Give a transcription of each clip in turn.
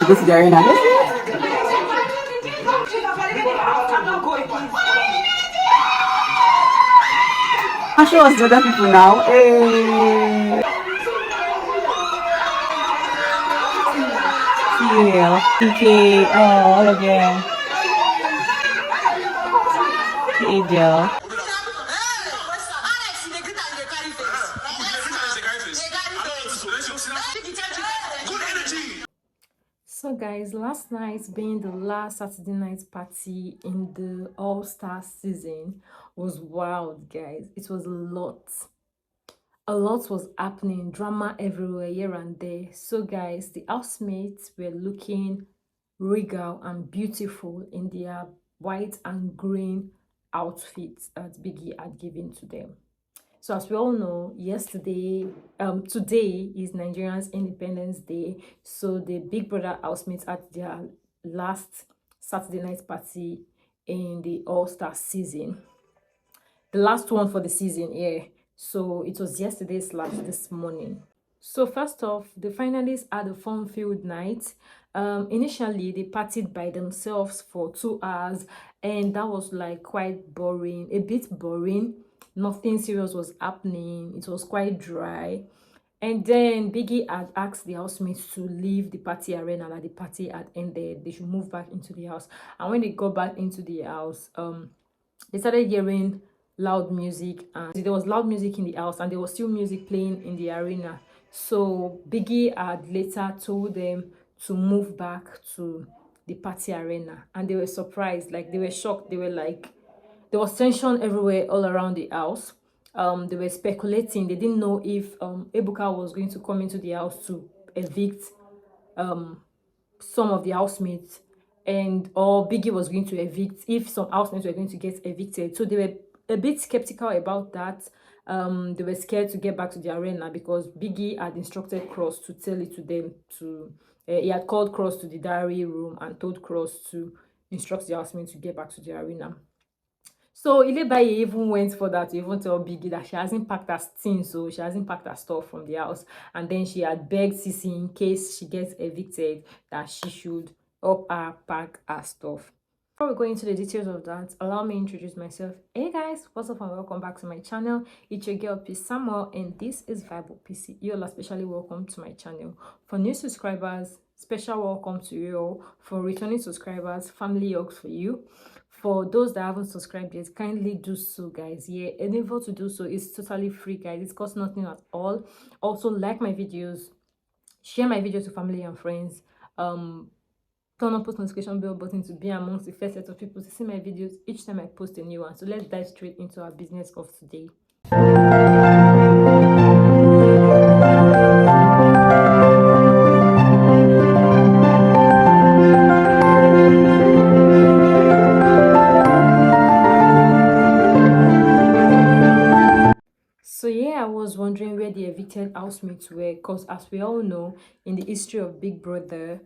Go to the arena. How show us the other people now? Hey. Yeah, PK, all of them. Angel. So guys, last night being the last Saturday night party in the All-Star season was wild, guys. It was a lot was happening, drama everywhere, here and there. So guys, the housemates were looking regal and beautiful in their white and green outfits that Biggie had given to them. So as we all know, today is Nigerians Independence Day. So the Big Brother housemates had their last Saturday night party in the All-Star season. The last one for the season, yeah. So it was this morning. So first off, the finalists had a fun-filled night. Initially, they partied by themselves for 2 hours, and that was like quite boring, a bit boring. Nothing serious was happening. It was quite dry. And then Biggie had asked the housemates to leave the party arena, that the party had ended. They should move back into the house. And when they got back into the house, they started hearing loud music, and there was loud music in the house, and there was still music playing in the arena. So Biggie had later told them to move back to the party arena, and they were surprised, like they were shocked. They were like, there was tension everywhere all around the house. They were speculating. They didn't know if Ebuka was going to come into the house to evict some of the housemates, or Biggie was going to evict, if some housemates were going to get evicted. So they were a bit skeptical about that. They were scared to get back to the arena because Biggie had instructed Cross to tell it to them. He had called Cross to the diary room and told Cross to instruct the housemates to get back to the arena. So Ilebaye even went for that to even tell Biggie that she hasn't packed her things, so she hasn't packed her stuff from the house, and then she had begged CEECEE in case she gets evicted that she should help her pack her stuff. Before we go into the details of that, allow me to introduce myself. Hey guys, what's up and welcome back to my channel. It's your girl Peacey Samuel, and this is Vibe with Peacey. You're especially welcome to my channel. For new subscribers, special welcome to you all. For returning subscribers, family hugs for you. For those that haven't subscribed yet, kindly do so, guys. Yeah, enable to do so. It's totally free, guys. It costs nothing at all. Also, like my videos, share my videos to family and friends. Turn on post notification bell button to be amongst the first set of people to see my videos each time I post a new one. So let's dive straight into our business of today. So yeah, I was wondering where the evicted housemates were, because as we all know, in the history of Big Brother,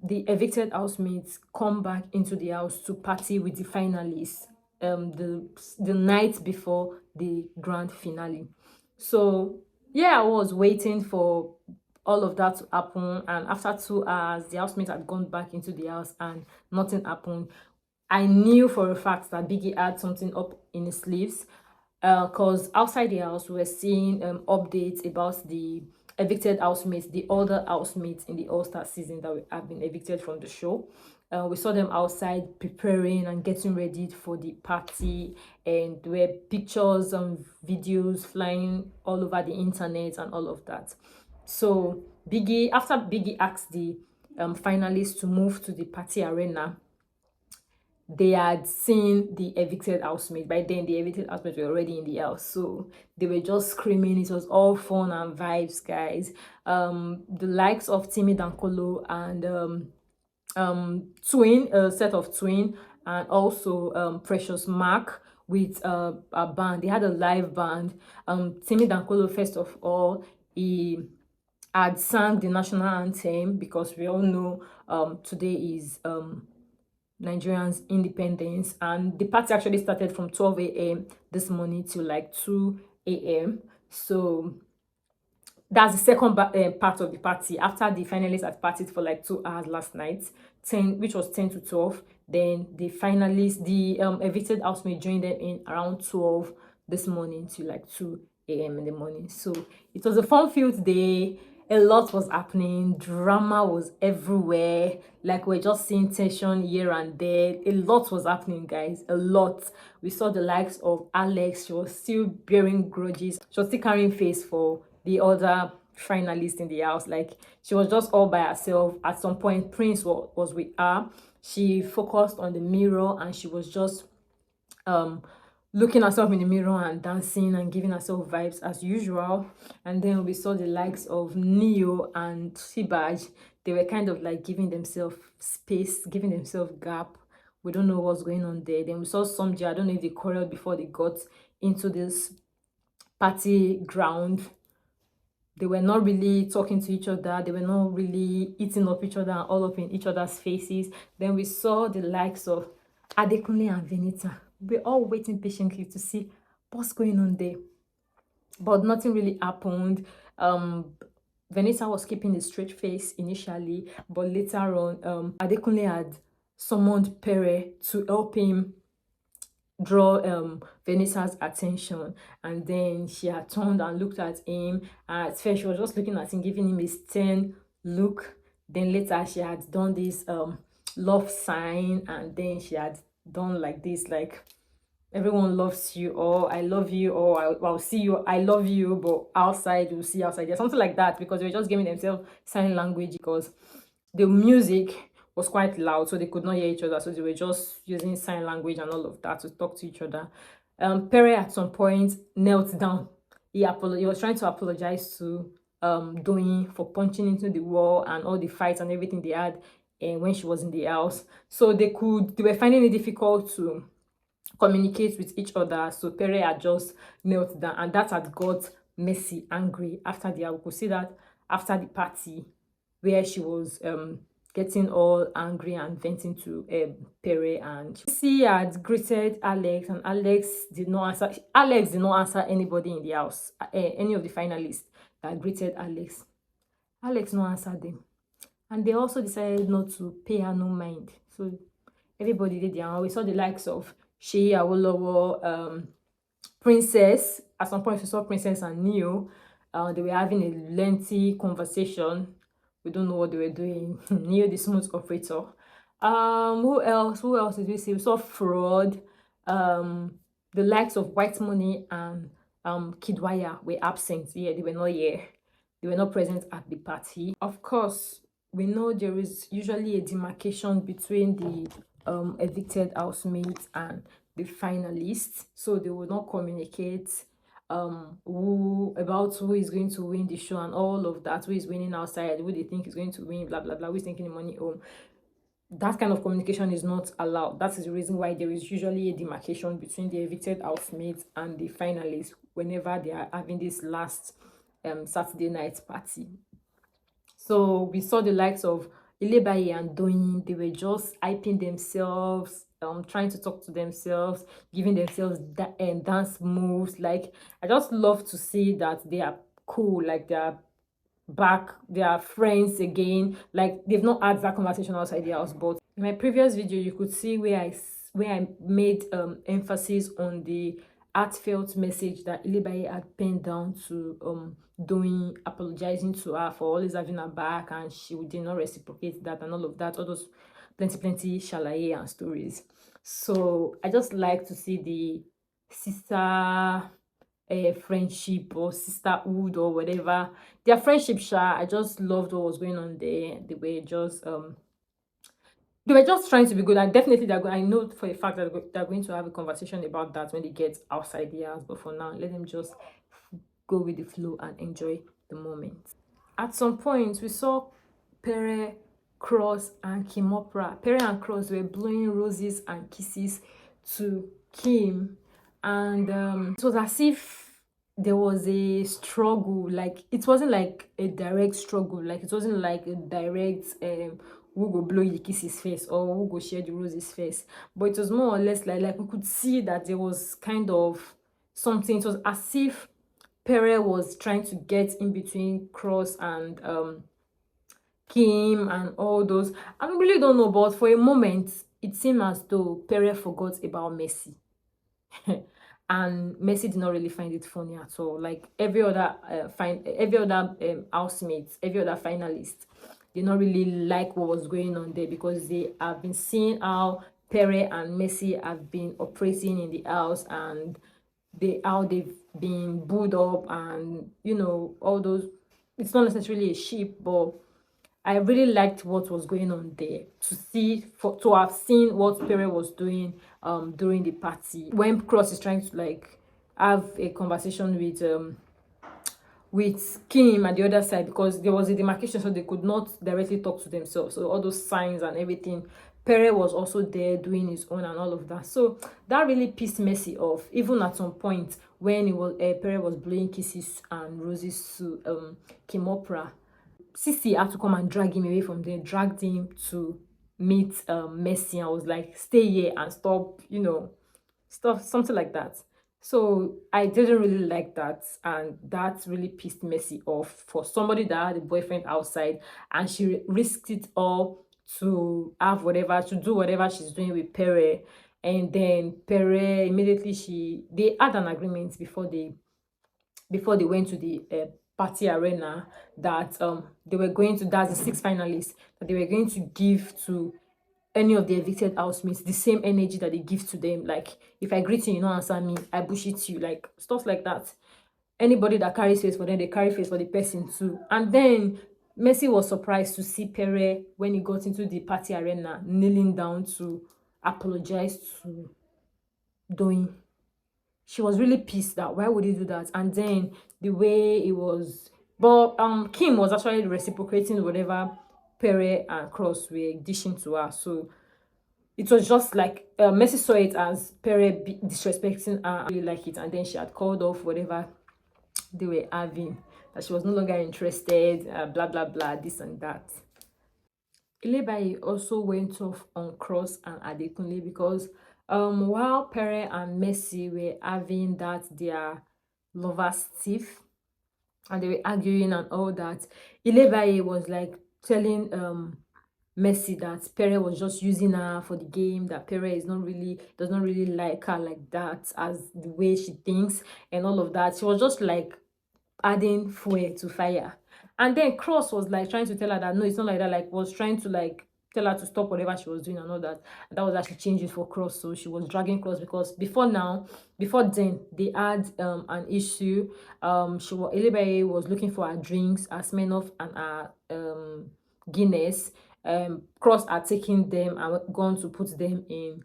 the evicted housemates come back into the house to party with the finalists the night before the grand finale. So yeah, I was waiting for all of that to happen, and after 2 hours the housemates had gone back into the house and nothing happened. I knew for a fact that Biggie had something up in his sleeves, because outside the house we were seeing updates about the evicted housemates, the other housemates in the All-Star season that have been evicted from the show. We saw them outside preparing and getting ready for the party, and there were pictures and videos flying all over the internet and all of that. So after Biggie asked the finalists to move to the party arena, they had seen the evicted housemate. By then the evicted housemates were already in the house, so they were just screaming. It was all fun and vibes, guys. The likes of Timmy Dankolo and Twin, a set of Twin, and also Precious Mark with a band. They had a live band. Timmy Dankolo, first of all, he had sang the national anthem, because we all know today is Nigerians independence, and the party actually started from 12 a.m. this morning till like 2 a.m. So that's the second part of the party. After the finalists had partied for like 2 hours last night, 10, which was 10 to 12, then the finalists, the evicted housemate joined them in around 12 this morning to like 2 a.m. in the morning. So it was a fun-filled day. A lot was happening. Drama was everywhere. Like, we're just seeing tension here and there. A lot was happening, guys. A lot. We saw the likes of Alex. She was still bearing grudges. She was still carrying face for the other finalists in the house. Like, she was just all by herself. At some point, Prince was with her. She focused on the mirror and she was just looking herself in the mirror and dancing and giving herself vibes as usual. And then we saw the likes of Neo and Sibaj. They were kind of like giving themselves space, giving themselves gap. We don't know what's going on there. Then we saw Somji. I don't know if they quarreled before they got into this party ground. They were not really talking to each other. They were not really eating up each other and all up in each other's faces. Then we saw the likes of Adekunle and Venita. We're all waiting patiently to see what's going on there. But nothing really happened. Venita was keeping a straight face initially, but later on, Adekunle had summoned Pere to help him draw Venita's attention, and then she had turned and looked at him. At first she was just looking at him, giving him a stern look. Then later she had done this love sign, and then she had done like this, like, everyone loves you, or I love you, or I'll see you, I love you, but outside you'll see outside. There's something like that, because they were just giving themselves sign language because the music was quite loud, so they could not hear each other, so they were just using sign language and all of that to talk to each other. Pere at some point knelt down. He was trying to apologize to Doyin for punching into the wall and all the fights and everything they had when she was in the house. So they were finding it difficult to communicate with each other. So Pere had just knelt down, and that had got Mercy angry after we could see that after the party, where she was getting all angry and venting to Pere. And she had greeted Alex, and Alex did not answer anybody in the house, any of the finalists that greeted Alex. Alex no answered them, and they also decided not to pay her no mind. So everybody did their own. We saw the likes of Sheyi Awolowo, Princess. At some point we saw Princess and Neo. They were having a lengthy conversation. We don't know what they were doing. Neo, the smooth operator. Who else did we see? We saw Fraud. The likes of WHITEMONEY and Kidwaya were absent. Yeah, they were not here. They were not present at the party. Of course, we know there is usually a demarcation between the evicted housemates and the finalists, so they will not communicate about who is going to win the show and all of that, who is winning outside, who they think is going to win, blah blah blah, who is taking the money home. That kind of communication is not allowed. That is the reason why there is usually a demarcation between the evicted housemates and the finalists whenever they are having this last Saturday night party. So we saw the likes of Bbnaija and DOYIN. They were just hyping themselves, trying to talk to themselves, giving themselves dance moves. Like, I just love to see that they are cool, like they are back, they are friends again. Like, they've not had that conversation outside the house. But in my previous video, you could see where I made emphasis on the heartfelt message that Bbnaija had penned down to DOYIN, apologizing to her for always having her back, and she did not reciprocate that and all of that, all those plenty shalaye and stories. So I just like to see the sister friendship or sisterhood or whatever, their friendship. I just loved what was going on there. They were just trying to be good, and definitely they're going. I know for a fact that they're going to have a conversation about that when they get outside the house. But for now, let them just go with the flow and enjoy the moment. At some point, we saw Pere, Cross, and Kimopra. Pere and Cross were blowing roses and kisses to Kim, and it was as if there was a struggle. Like, it wasn't like a direct struggle. Like, it wasn't like a direct who go blow the kisses face or who go share the roses face, but it was more or less like we could see that there was kind of something. It was as if Pere was trying to get in between Cross and Kim and all those. I really don't know, but for a moment it seemed as though Pere forgot about Mercy. And Mercy did not really find it funny at all. Like every other housemate, every other finalist did not really like what was going on there, because they have been seeing how Pere and Mercy have been operating in the house, and how they've been booed up, and you know, all those. It's not necessarily a sheep, but I really liked what was going on there, to have seen what Pere was doing during the party, when Cross is trying to like have a conversation with Kim at the other side, because there was a demarcation, so they could not directly talk to themselves. So all those signs and everything, Pere was also there doing his own and all of that. So that really pissed Mercy off. Even at some point when it was Pere was blowing kisses and roses to Kim Opera, CEECEE had to come and drag him away from there, dragged him to meet Mercy, and was like, stay here and stop, you know, stuff, something like that. So I didn't really like that, and that really pissed Mercy off, for somebody that had a boyfriend outside and she risked it all to have whatever, to do whatever she's doing with Pere. And then Pere immediately, they had an agreement before they went to the party arena, that they were going to, that's the 6 finalists, that they were going to give to any of the evicted housemates the same energy that they give to them. Like, if I greet you, you don't answer me, I bullshit you, like stuff like that. Anybody that carries face for them, they carry face for the person too. And then Mercy was surprised to see Pere, when he got into the party arena, kneeling down to apologize to DOYIN. She was really pissed that why would he do that. And then the way it was, but Kim was actually reciprocating whatever Pere and Cross were dishing to her. So it was just like Mercy saw it as Pere disrespecting her. I really like it. And then she had called off whatever they were having, that she was no longer interested, blah blah blah, this and that. Bbnaija also went off on Cross and Adekunle, because while Pere and Mercy were having that their lovers tiff, and they were arguing and all that, Bbnaija was like telling Mercy that Pere was just using her for the game, that Pere does not really like her like that, as the way she thinks and all of that. She was just like adding fuel to fire. And then Cross was like trying to tell her that no, it's not like that, like was trying to like tell her to stop whatever she was doing and all that. And that was actually changes for Cross. So she was dragging Cross, because before then they had an issue. Bbnaija was looking for her drinks, her Smirnoff and her Guinness. Cross had taken them and gone to put them in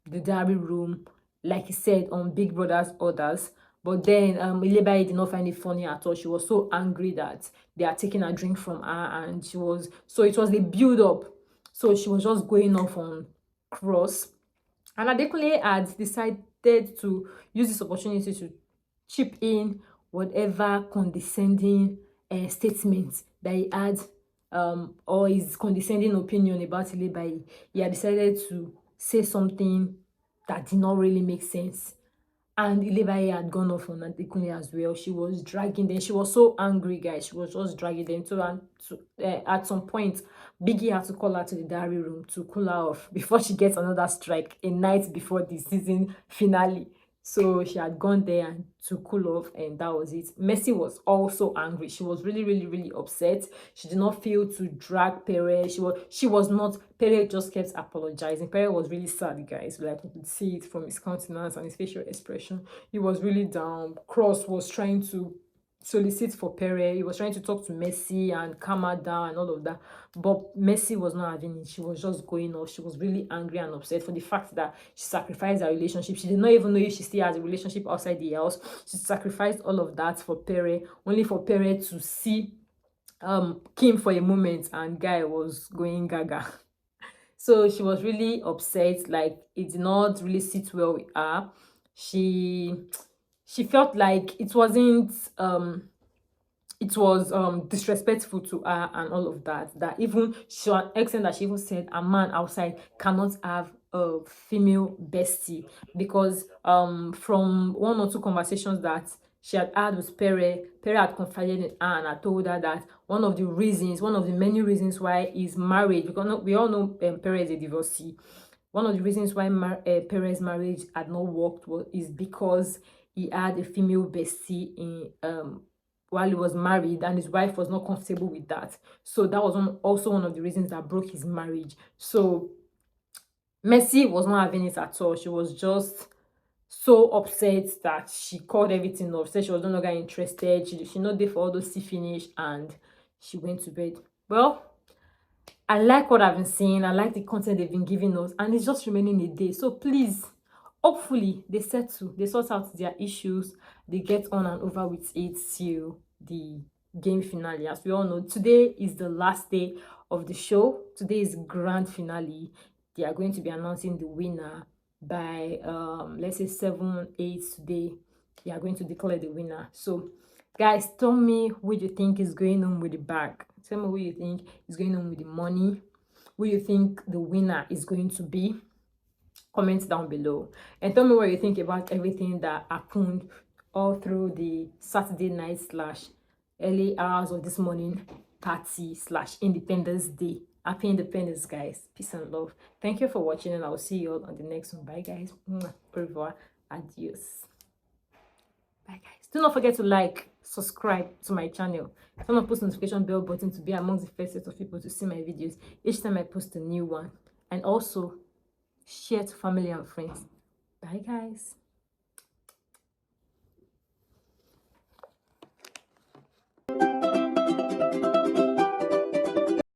the diary room, like he said, on Big Brother's orders. But then Bbnaija did not find it funny at all. She was so angry that they are taking a drink from her, and it was the build up. So she was just going off on Cross. And Adekunle had decided to use this opportunity to chip in whatever condescending statements that he had, or his condescending opinion about Bbnaija. He had decided to say something that did not really make sense. And Bbnaija had gone off on Adekunle as well. She was dragging them. She was so angry, guys. She was just dragging them. So, at some point, Biggie had to call her to the diary room to cool her off before she gets another strike a night before the season finale. So she had gone there and to cool off, and that was it. Mercy was also angry. She was really, really, really upset. She did not feel to drag Pere. She was not. Pere just kept apologizing. Pere was really sad, guys. Like, you could see it from his countenance and his facial expression. He was really down. Cross was trying to solicit for Pere. He was trying to talk to Mercy and calm her down and all of that, but Mercy was not having it. She was just going off. She was really angry and upset for the fact that she sacrificed her relationship. She did not even know if she still has a relationship outside the house. She sacrificed all of that for Pere, only for Pere to see Kim for a moment, and guy was going gaga. So she was really upset. Like, it did not really sit well with her. She felt like it was disrespectful to her and all of that, that even to an extent that she even said a man outside cannot have a female bestie, because from 1 or 2 conversations that she had had with Pere. Pere had confided in her and I told her that one of the many reasons why his marriage, because we all know Pere is a divorcee. One of the reasons why Pere's marriage had not worked is because he had a female bestie in while he was married, and his wife was not comfortable with that. So that was also one of the reasons that broke his marriage. So Mercy was not having it at all. She was just so upset that she called everything off, said she was no longer interested. She not there for all those see finish, and she went to bed. Well, I like what I've been seeing. I like the content they've been giving us, and it's just remaining a day. So please, hopefully they sort out their issues, they get on and over with it till the game finale. As we all know, today is the last day of the show. Today is grand finale. They are going to be announcing the winner by let's say 7-8 today. They are going to declare the winner. So guys, tell me what you think is going on with the bag. Tell me what you think is going on with the money. What you think the winner is going to be. Comment down below. And tell me what you think about everything that happened all through the Saturday night / early hours of this morning party / Independence Day. Happy Independence, guys. Peace and love. Thank you for watching, and I will see you all on the next one. Bye, guys. Au revoir. Adios. Bye, guys. Do not forget to like, subscribe to my channel, turn on post notification bell button to be amongst the first set of people to see my videos each time I post a new one, and also share to family and friends. Bye, guys.